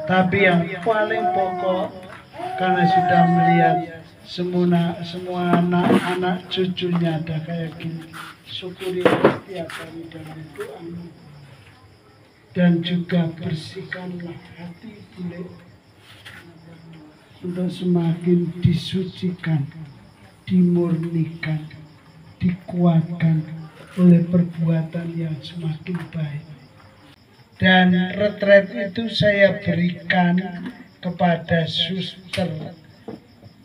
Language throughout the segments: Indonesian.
Tapi yang paling pokok, karena sudah melihat semua anak-anak cucunya ada kayak gini, syukuri setiap hari dan doa. Dan juga bersihkanlah hati beliau untuk semakin disucikan, dimurnikan, dikuatkan oleh perbuatan yang semakin baik. Dan retret itu saya berikan kepada suster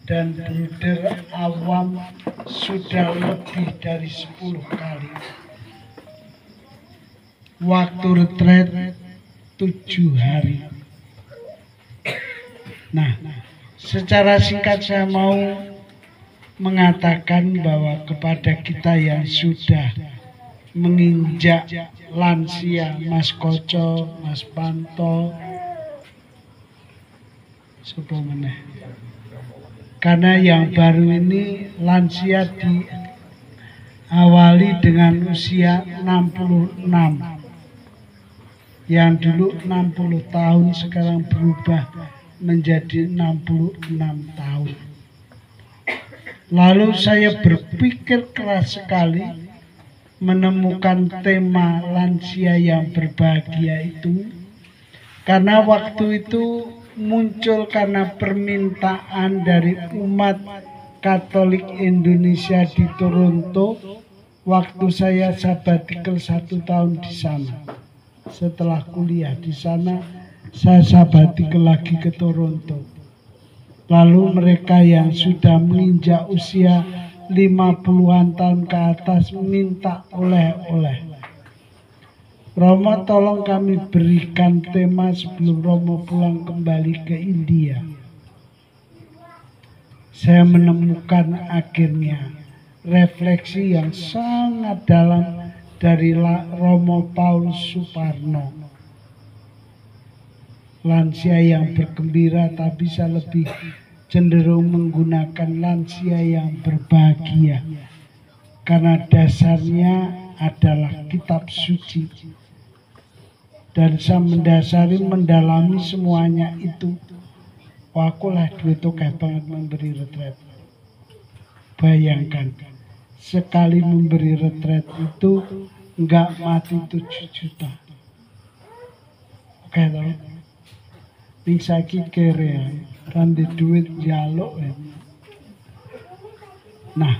dan bruder awam sudah lebih dari 10 kali. Waktu retret 7 hari. Nah, secara singkat saya mau mengatakan bahwa kepada kita yang sudah menginjak lansia, Mas Koco, Mas Panto, karena yang baru ini lansia diawali dengan usia 66. Yang dulu 60 tahun sekarang berubah menjadi 66 tahun. Lalu saya berpikir keras sekali menemukan tema lansia yang berbahagia itu, karena waktu itu muncul karena permintaan dari umat Katolik Indonesia di Toronto waktu saya sabbatical 1 tahun di sana. Setelah kuliah di sana, saya sabbatical lagi ke Toronto. Lalu mereka yang sudah menginjak usia 50-an tahun ke atas minta oleh-oleh. Romo tolong kami berikan tema sebelum Romo pulang kembali ke India. Saya menemukan akhirnya refleksi yang sangat dalam dari Romo Paulus Suparno. Lansia yang bergembira tak bisa lebih cenderung menggunakan lansia yang berbahagia. Karena dasarnya adalah kitab suci. Dan saya mendalami semuanya itu. Wah, aku lah duit kayak banget memberi retret. Bayangkan, sekali memberi retret itu enggak mati 7 juta. Oke toh? Ning saiki kere kan di duit jaluk ya. Nah,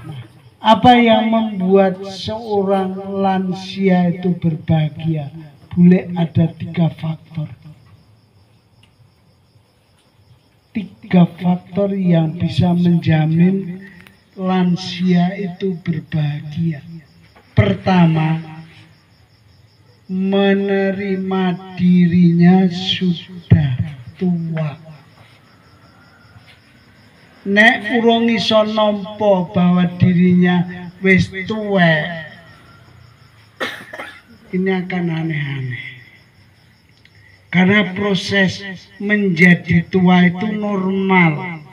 apa yang membuat seorang lansia itu berbahagia? Boleh ada 3 faktor. 3 faktor yang bisa menjamin lansia itu berbahagia. Pertama, menerima dirinya sudah tua. Nek urung iso nampa bahwa dirinya wis tuwek, ini akan aneh-aneh. Karena proses menjadi tua itu normal.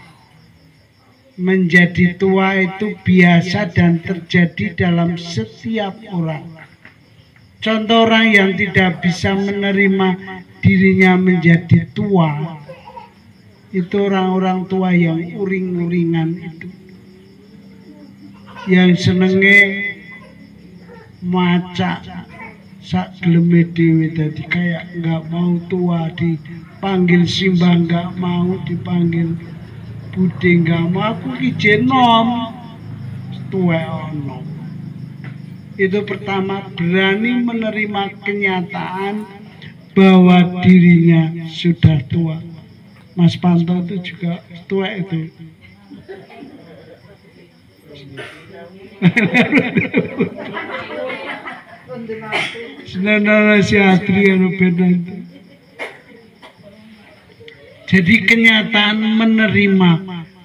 Menjadi tua itu biasa dan terjadi dalam setiap orang. Contoh orang yang tidak bisa menerima dirinya menjadi tua, itu orang-orang tua yang uring-uringan itu. Yang senenge maca sak geleme dhewe, dadi kayak nggak mau tua, dipanggil simbah nggak mau, dipanggil bude nggak mau, aku ki jenom tuwe ono. Itu pertama, berani menerima kenyataan bahwa dirinya sudah tua. Mas Panto itu juga tua itu. Sebenarnya si Adriano benar. Jadi kenyataan menerima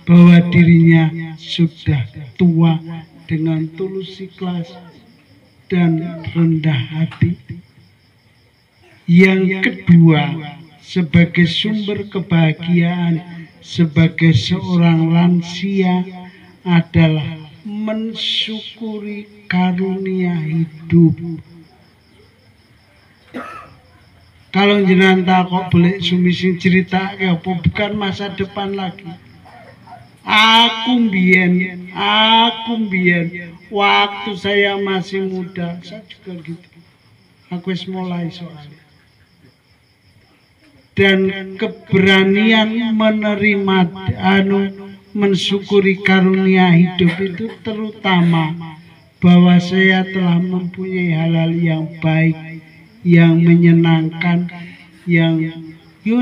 bahwa dirinya sudah tua dengan tulus ikhlas dan rendah hati. Yang kedua, sebagai sumber kebahagiaan sebagai seorang lansia adalah mensyukuri karunia hidup. Kalau jenengan tak kok boleh sumising cerita ya apa bukan masa depan lagi. Aku mbien waktu saya masih muda, saya juga gitu. Aku wis mulai soalnya. Dan keberanian menerima mensyukuri karunia hidup itu terutama bahwa saya telah mempunyai hal-hal yang baik, yang menyenangkan, yang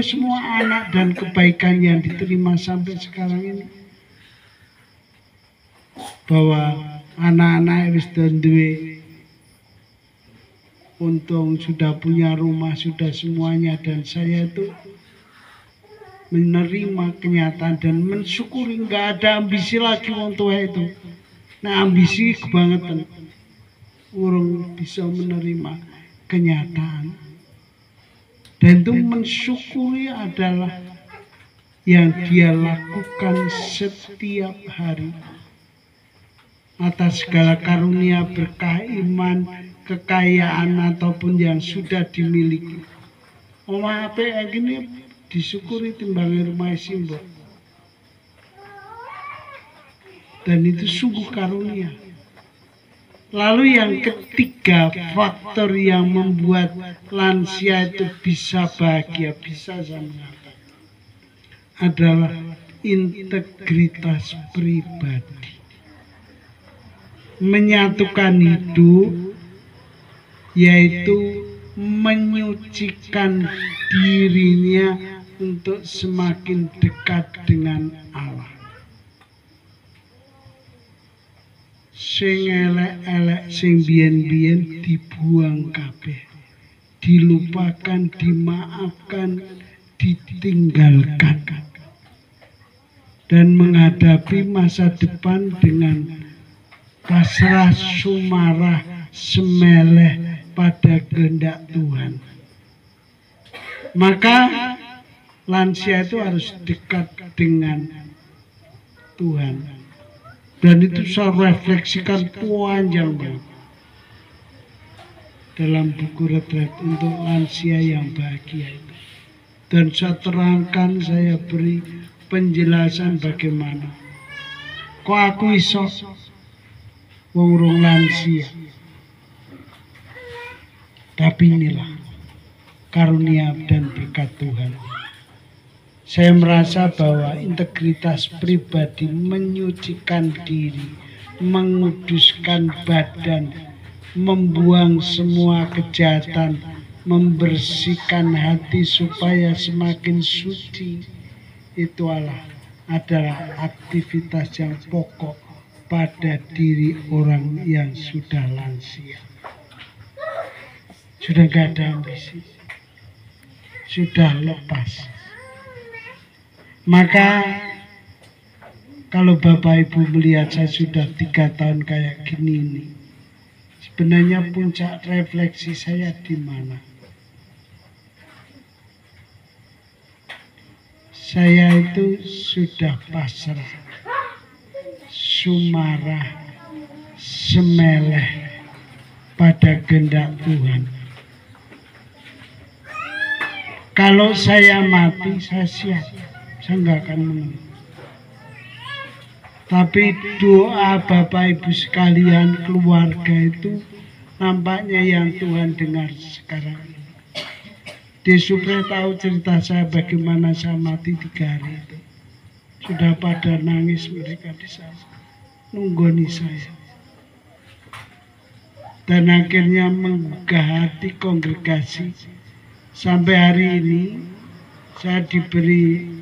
semua anak dan kebaikan yang diterima sampai sekarang ini. Bahwa anak-anak wis duwe untung, sudah punya rumah, sudah semuanya, dan saya itu menerima kenyataan dan mensyukuri, nggak ada ambisi lagi untuk itu. Nah ambisi kebangetan urung bisa menerima kenyataan, dan itu mensyukuri adalah yang dia lakukan setiap hari atas segala karunia berkah iman, kekayaan ataupun yang sudah dimiliki. Omah apik gini disyukuri timbang rumah simbol. Dan itu sungguh karunia. Lalu yang ketiga, faktor yang membuat lansia itu bisa bahagia, bisa saya mengatakan, adalah integritas pribadi. Menyatukan hidup, yaitu menyucikan dirinya untuk semakin dekat dengan Allah. Sing elek-elek, sing biyen-biyen dibuang kabeh, dilupakan, dimaafkan, ditinggalkan, dan menghadapi masa depan dengan pasrah, sumarah, semeleh pada kehendak Tuhan. Maka lansia itu harus dekat dengan Tuhan. Dan itu saya refleksikan panjang banget dalam buku retret untuk lansia yang bahagia itu. Dan saya terangkan, saya beri penjelasan bagaimana kok aku iso wong rong lansia. Tapi inilah karunia dan berkat Tuhan. Saya merasa bahwa integritas pribadi, menyucikan diri, menguduskan badan, membuang semua kejahatan, membersihkan hati supaya semakin suci, itu adalah aktivitas yang pokok pada diri orang yang sudah lansia. Sudah gak ada ambisi, sudah lepas. Maka kalau Bapak Ibu melihat saya sudah 3 tahun kayak gini ini, sebenarnya puncak refleksi saya di mana? Saya itu sudah pasrah, sumarah, semeleh pada kehendak Tuhan. Kalau saya mati, saya siap. Saya nggak akan menang. Tapi doa Bapak Ibu sekalian, keluarga itu nampaknya yang Tuhan dengar sekarang ini. Di Supre tahu cerita saya bagaimana saya mati 3 hari itu. Sudah pada nangis mereka di sana, nunggoni saya. Dan akhirnya menggugah hati kongregasi. Sampai hari ini saya diberi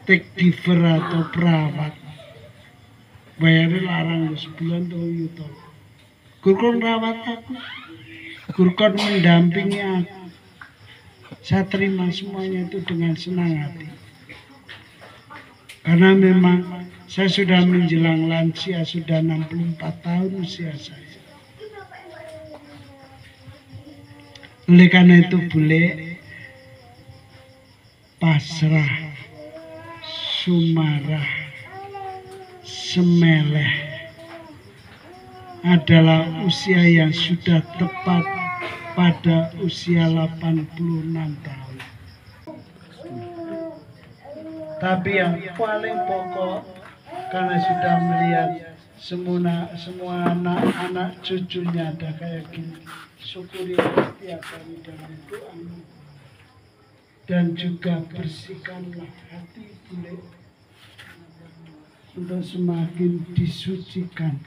take giver atau perawat, bayarnya larang sebulan tuh yuto. Gurkon rawat aku, Gurkon mendampingi aku. Saya terima semuanya itu dengan senang hati, karena memang saya sudah menjelang lansia, sudah 64 tahun usia saya. Oleh karena itu boleh pasrah, sumarah, semeleh adalah usia yang sudah tepat pada usia 86 tahun. Tapi yang paling pokok, karena sudah melihat semua anak-anak cucunya ada kayak gini, syukuri setiap hari dalam doamu. Dan juga bersihkanlah hati beliau untuk semakin disucikan,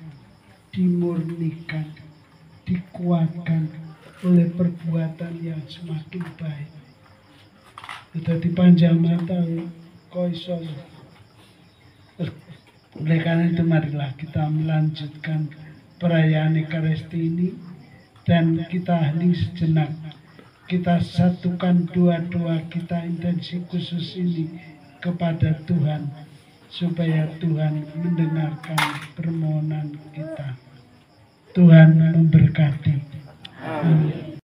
dimurnikan, dikuatkan oleh perbuatan yang semakin baik. Sudah dipanjang mata, koisol. Oleh karena itu marilah kita melanjutkan perayaan Ekaristi ini dan kita hening sejenak. Kita satukan doa-doa kita intensi khusus ini kepada Tuhan supaya Tuhan mendengarkan permohonan kita. Tuhan memberkati. Amin.